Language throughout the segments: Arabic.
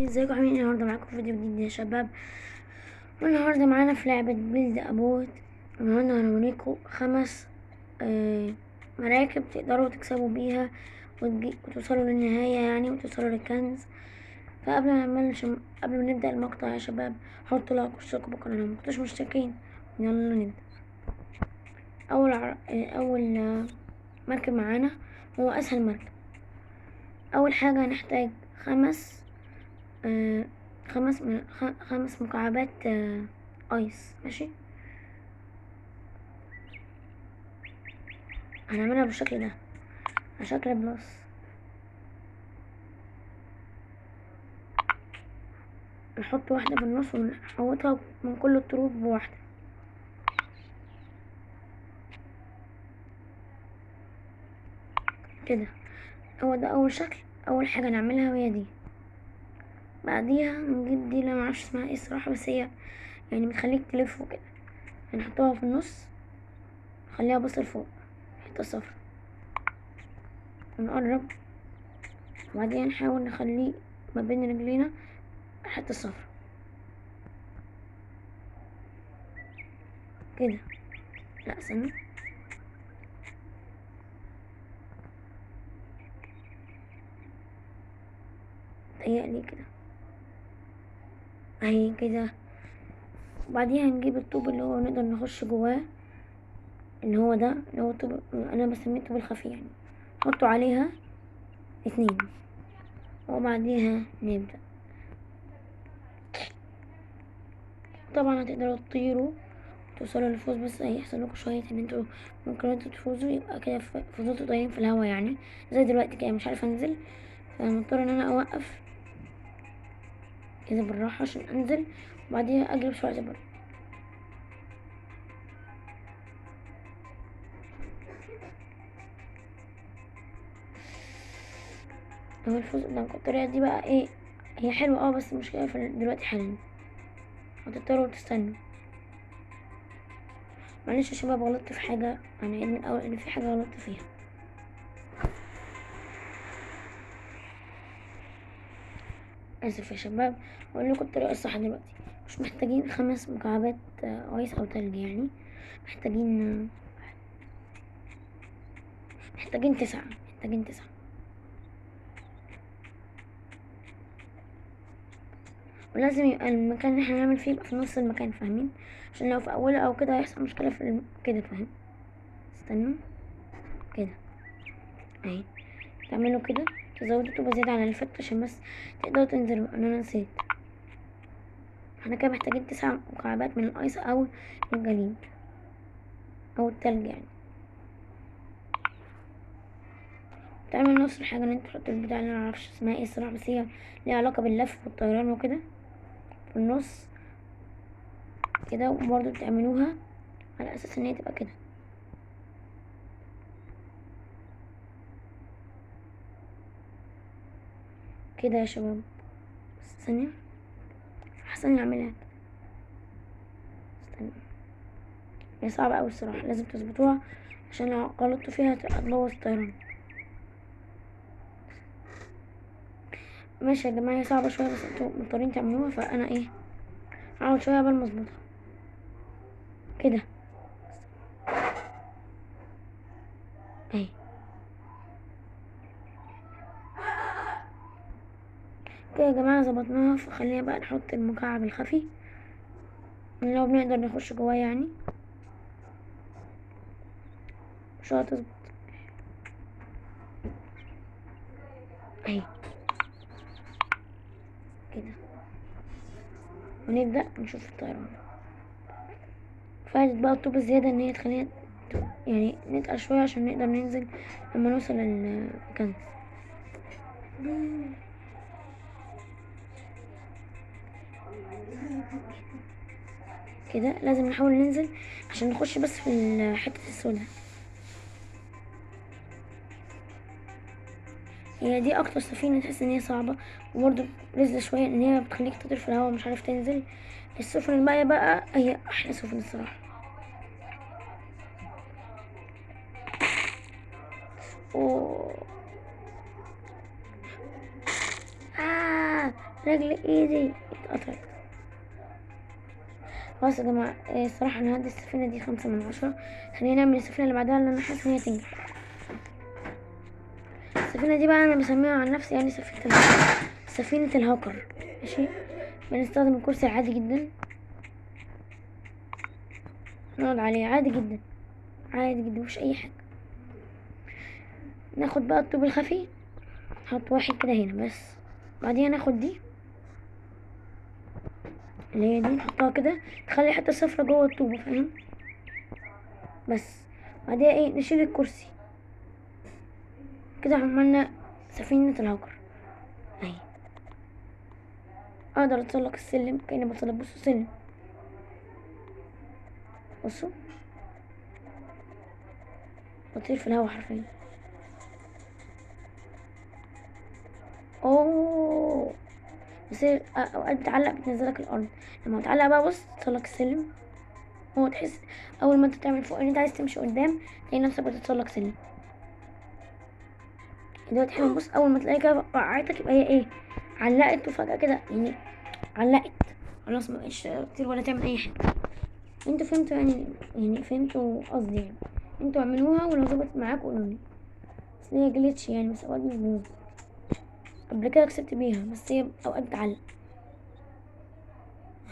ازيكم عاملين ايه؟ النهارده معاكم فيديو جديد يا شباب. والنهارده معانا في لعبة بيلد ابوت. النهارده هنوريكم 5 مراكب تقدروا تكسبوا بيها وتوصلوا للنهاية يعني، وتوصلوا للكنز. فقبل ما قبل ما نبدأ المقطع يا شباب، حطوا لايك واشتركوا بالقناة لو مكنتوش مشتركين. يلا نبدأ. اول مركب معانا هو اسهل مركب. اول حاجة هنحتاج آه، خمس مكعبات ايس. ماشي، هنعملها بالشكل ده، على شكل بلس. نحط واحدة في النص ونحوطها من كل الطرق بواحدة كده. هو ده اول شكل. اول حاجة نعملها وهي دي. بعديها نجيب دي اللي معرفش اسمها ايه الصراحة، بس هي يعني بتخليك تلف وكده. هنحطها في النص، نخليها بص لفوق، حتة صفرا، ونقرب. وبعدين نحاول نخليه ما بين رجلينا حتة صفرا كده. لا استنى، تهيألي كده اهي كده. وبعديها نجيب الطوب اللي هو نقدر نخش جواه، اللي هو ده، اللي هو الطوب انا بسميه الطوب الخفي يعني. نحطه عليها 2، وبعديها نبدأ. طبعا هتقدروا تطيروا توصلوا للفوز، بس هيحصل لكم شوية ان انتوا ممكن انتوا تفوزوا، يبقى كده فضلتوا طايرين في الهوا يعني، زي دلوقتي كده مش عارفة انزل. فمضطر ان انا اوقف كده بالراحة عشان انزل، وبعديها اجري بسرعة برضه. هو الفوز قدامكم. الطريقة دي بقى ايه، هي حلوة بس المشكلة في دلوقتي حالا هتضطروا تستنوا. معلش يا شباب، غلطت في حاجة، انا عيد من الاول ان في حاجة غلطت فيها. اسف يا شباب. اقول لكم الطريقة الصح دلوقتي. مش محتاجين 5 مكعبات ايس او تلج يعني، محتاجين محتاجين 9. محتاجين 9. ولازم يبقى المكان اللي احنا هنعمل فيه يبقى في نص المكان، فاهمين؟ عشان لو في اوله او كده هيحصل مشكلة في كده، فاهم؟ استنوا كده اهي. تعملوا كده، تزودوا طوبة زيادة على اللي فات عشان بس تقدروا تنزلوا. انا نسيت، احنا كده محتاجين 9 مكعبات من الايس او الجليد او التلج يعني. تعمل نفس الحاجة ان انت تحط البتاع اللي انا معرفش اسمها ايه الصراحة، بس هي ليها علاقة باللف والطيران وكده في النص كده. وبرضه تعملوها على اساس ان هي تبقى كده كده يا شباب. بس ثانية، احسن نعملها. استنى، هي صعبة اوي الصراحة، لازم تظبطوها عشان لو غلطتوا فيها هتبوظ الطيران. ماشي يا جماعة، هي صعبة شوية بس انتوا مضطرين تعملوها، فانا ايه هقعد شوية قبل ما اظبطها كده اهي. كده يا جماعة ظبطناها. فخلينا بقى نحط المكعب الخفي اللي لو بنقدر نخش جواه يعني. مش هتظبط اهي كده، ونبدأ نشوف الطيران. فايدة بقى الطوبة الزيادة ان هي تخلينا يعني نتقل شوية عشان نقدر ننزل لما نوصل للكنز. كده لازم نحاول ننزل عشان نخش بس في الحتة السوداء. هي دي اكتر سفينة تحس ان هي صعبة، وبرضه رزلة شوية ان هي بتخليك تطير في الهواء ومش عارف تنزل. السفن الباقية بقى هي احلى سفن الصراحة. أوه. رجل ايدي اتقطعت. خلاص يا جماعة، الصراحة انا هدي السفينة دي 5/10. خلينا نعمل السفينة اللي بعدها اللي انا حاسة ان هي تنجح. السفينة دي بقى انا بسميها عن نفسي يعني سفينة الهاكر. ماشي. بنستخدم الكرسي عادي جدا، نقعد عليه عادي جدا، عادي جدا، مفيش اي حاجة. ناخد بقى الطوب الخفي، نحط واحد كده هنا بس. بعدين ناخد دي اللي هي دي، نحطها كده تخلي حتة صفرة جوه الطوبة، فاهم؟ بس بعدين ايه، نشيل الكرسي كده. عملنا سفينة الهاكر اهي. اقدر اتسلق السلم كأني بتسلق. بصوا سلم، بصوا بطير في الهوا حرفيا. اوه، بس هي اوقات بتعلق بتنزلك الارض. لما بتعلق بقى بص تسلق السلم. هو تحس اول ما انت تعمل فوق ان انت عايز تمشي قدام تلاقي نفسك بتتسلق سلم. دلوقتي حلو. بص اول ما تلاقي كده وقعتك يبقى هي ايه، علقت وفجأة كده يعني علقت. خلاص مبقتش تطير ولا تعمل اي حاجة. انتوا فهمتوا يعني فهمتوا قصدي يعني. انتوا اعملوها ولو ظبطت معاكوا قولولي. بس هي جليتش يعني، بس اوقات مش بيظبط. قبل كده كسبت بيها بس هي اوقات بتعلق.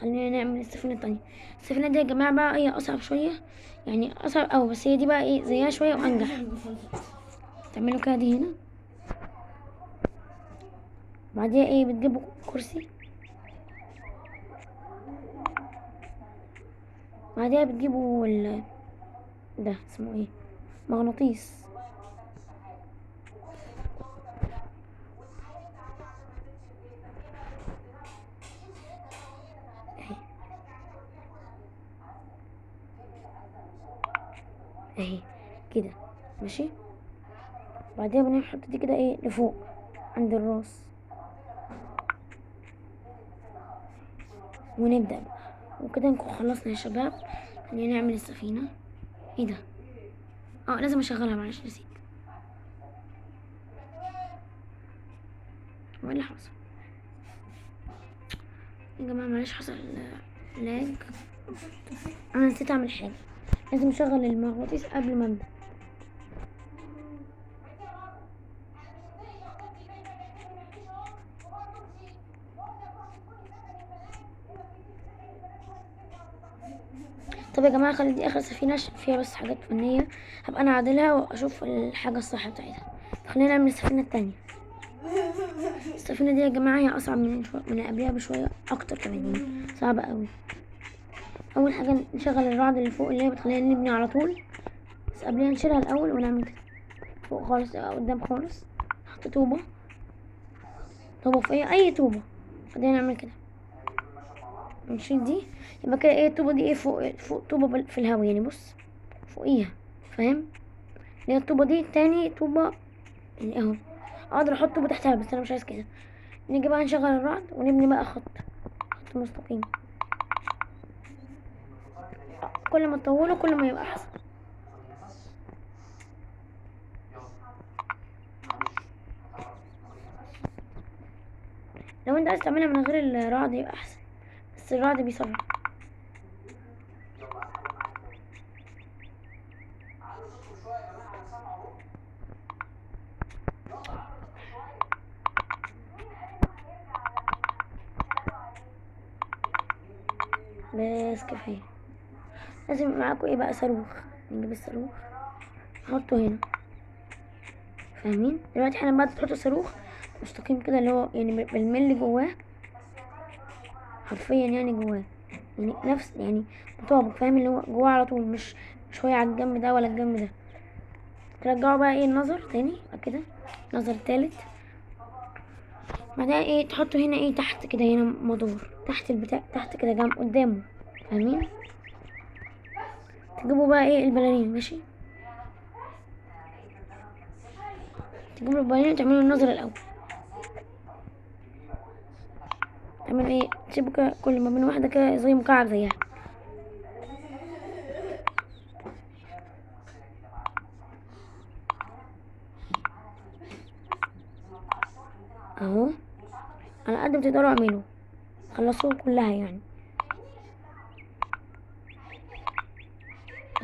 خلينا نعمل السفينة التانية. السفينة دي يا جماعة بقى هي اصعب شوية، يعني اصعب اوي، بس هي دي بقى ايه زيها شوية وانجح. تعملوا كده دي هنا. بعديها ايه، بتجيبوا كرسي. بعديها بتجيبوا ده اسمه ايه، مغناطيس. اهي اهي كده. ماشي. بعديها بنحط دي كده ايه لفوق عند الراس، ونبدأ بقى. وكده نكون خلصنا يا شباب. خلينا نعمل السفينة. ايه ده، لازم اشغلها، معلش نسيت. هو ايه اللي حصل يا جماعة؟ معلش حصل لاج. انا نسيت اعمل حاجة، لازم اشغل المغناطيس قبل ما ابدأ. طب يا جماعة خلي دي اخر سفينة عشان فيها بس حاجات فنية، هبقى انا اعدلها واشوف الحاجة الصح بتاعتها. خلينا نعمل السفينة التانية. السفينة دي يا جماعة هي اصعب من اللي قبلها بشوية، اكتر كمان يعني، صعبة قوي. اول حاجة نشغل الرعد اللي فوق اللي هي بتخلينا نبني على طول. بس قبلها نشيلها الاول ونعمل كده فوق خالص، قدام خالص. نحط طوبة فوقيها اي طوبة. بعدين نعمل كده، نشيل دي. يبقى كده ايه الطوبة دي ايه فوق طوبة في الهوا يعني. بص فوقيها، فاهم؟ اللي هي الطوبة دي تاني طوبة يعني اهو. اقدر احط طوبة تحتها بس انا مش عايز كده. نيجي بقى نشغل الرعد ونبني بقى خط مستقيم. كل ما تطوله كل ما يبقى احسن. لو انت عايز تعملها من غير الرعد يبقى احسن، بس الرعد بيسرع. بس كفايه. لازم يبقى معاكوا ايه بقى، صاروخ. نجيب الصاروخ نحطه هنا، فاهمين؟ دلوقتي احنا بعد تحطوا صاروخ مستقيم كده اللي هو يعني بالملي جواه حرفيا، يعني جواه يعني نفس يعني مطابق، فاهم؟ اللي هو جواه على طول، مش شوية على الجنب ده ولا الجنب ده. ترجعوا بقى ايه النظر تاني بعد كده، نظر تالت. بعدها ايه تحطوا هنا ايه تحت كده، هنا مدور تحت البتاع، تحت كده جنب قدامه، فاهمين؟ تجيبوا بقى ايه البلالين. ماشي، تجيبوا البلالين وتعملوا النظر الاول. تعملوا ايه، تسيبوا كده كل ما بين واحدة كده زي مكعب زيها اهو. على قد ما تقدروا اعملوا، خلصوها كلها يعني.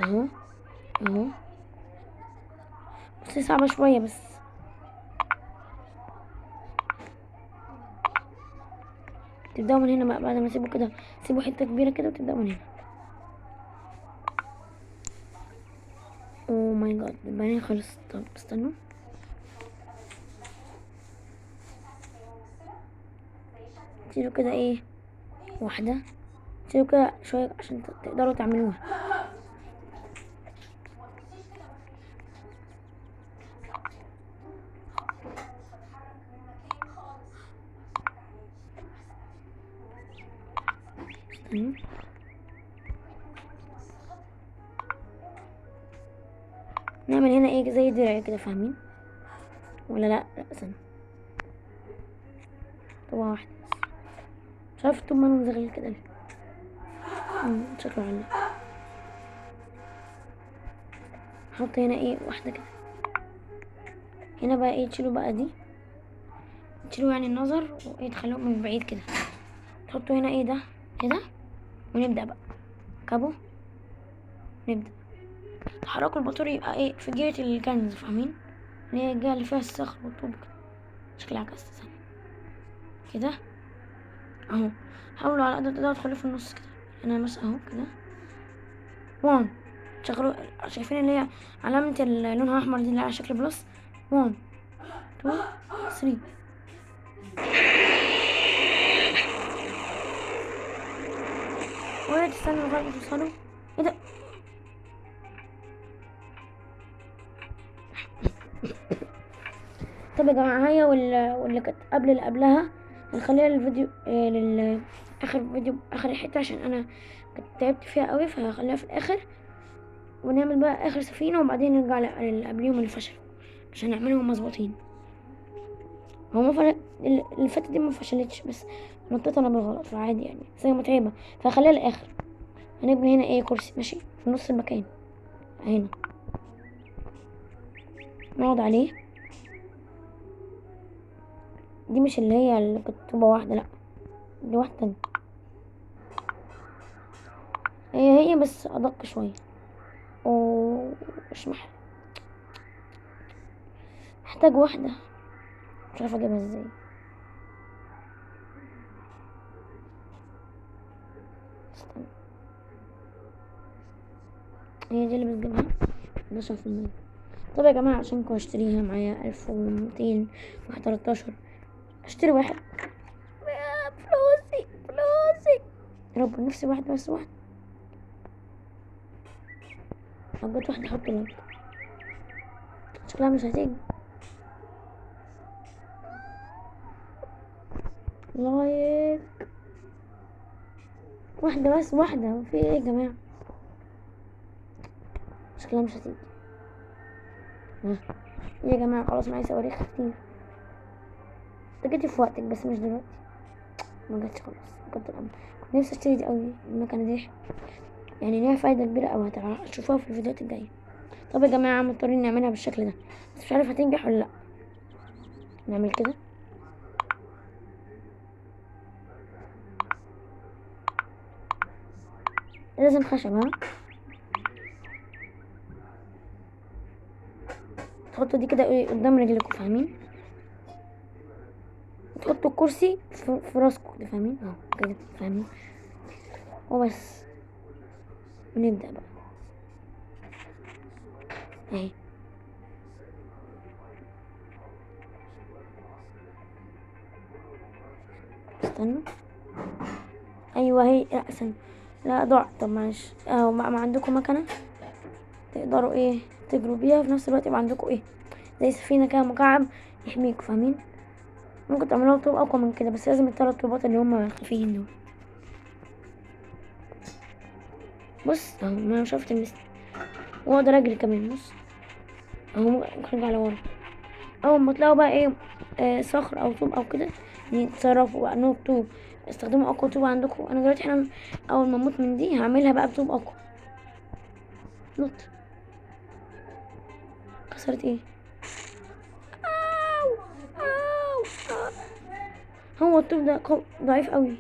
اهو اهو، بس صعبة شوية بس. تبدأوا من هنا بقى، بعد ما تسيبوا كده، سيبوا حتة كبيرة كده وتبدأوا من هنا. اوه ماي جاد، البنين خلص. طب استنوا، شيلوا كده ايه، واحدة، شيلوا كده شوية عشان تقدروا تعملوها. استنوا، نعمل هنا ايه زي درع كده، فاهمين ولا لا؟ لا استنى، طبعا واحدة بس. مش عارفة طول ما انا مزغلل كده ليه. شكله عنا. نحط هنا ايه واحدة كده. هنا بقى ايه، تشيلوا بقى دي، تشيلوا يعني النظر وايه، تخلوه من بعيد كده. تحطوا هنا ايه ده كده، ونبدأ بقى كابو. نبدأ تحركوا الموتور يبقى ايه في جهة الكنز، فاهمين؟ اللي هي الجهة اللي فيها الصخر والطوب كده. شكلها عكس كده اهو. حاولوا على قد ما تقدروا تخليه في النص كده. انا بس اهو كده. 1 شغلوا، شايفين اللي هي علامة اللي لونها احمر دي اللي على شكل بلس. 1 2 3. ولا تستنوا لغاية ما توصلوا. ايه ده؟ طب يا جماعة، هي واللي كانت قبل اللي قبلها هنخليها للفيديو اخر فيديو، اخر حتة، عشان انا كنت تعبت فيها قوي، فهخليها في الاخر. ونعمل بقى اخر سفينة، وبعدين نرجع للي قبليهم اللي فشلوا عشان نعملهم مظبوطين. هو ما فرق، اللي فاتت دي ما فشلتش، بس نطيت انا بالغلط، فعادي يعني، بس هي متعبة، فهخليها للاخر. هنبني هنا ايه كرسي ماشي في نص المكان هنا، نقعد عليه. دي مش اللي هي اللي كانت طوبة واحدة، لا دي واحدة تانية. هي بس ادق شوية. مش محتاج واحدة، مش عارفة اجيبها ازاي. استنى، هي دي اللي بتجيبها 11%. طب يا جماعة، عشان كنت اشتريها معايا 1200 13، اشتري واحد. فلوسي يا رب، نفسي واحدة بس، واحدة. لو جت واحدة حط لايك. شكلها مش هتيجي. لايك واحدة بس، واحدة. في ايه يا جماعة؟ شكلها مش هتيجي. ايه يا جماعة، خلاص معايا صواريخ كتير. انت جيتي في وقتك بس مش دلوقتي. ما جاتش خلاص. كنت نفسي اشتري دي قوي، المكنة دي يعني ليها فايدة كبيرة اوي، هتشوفوها في الفيديوهات الجاية. طب يا جماعة، مضطرين نعملها بالشكل ده، بس مش عارف هتنجح ولا لا. نعمل كده. لازم خشب، ها. تحطوا دي كده ايه قدام رجلكم، فاهمين؟ تحطوا الكرسي في راسكم كده، فاهمين؟ اهو كده، فاهمين؟ وبس، ونبدأ بقى اهي. استنوا، ايوه هي، لا استنى، لا ضاع. طب معلش، اهو ما عندكم مكنه تقدروا ايه تجروا بيها، في نفس الوقت يبقى عندكم ايه زي سفينه كده مكعب يحميكوا، فاهمين؟ ممكن تعملوها بطوب اقوى من كده، بس لازم الثلاث طوبات اللي هم خفيفين دول. بص اهو، ما شفت المثل، واقدر اجري كمان. بص اهو، ممكن ارجع لورا. اول ما تلاقوا بقى ايه صخر او طوب او كده، يعني تصرفوا بقى نوع طوب، استخدموا اقوى طوب عندكم. انا دلوقتي حالا اول ما اموت من دي هعملها بقى بطوب اقوى. نط. كسرت ايه؟ أو. هو الطوب ده ضعيف قوي.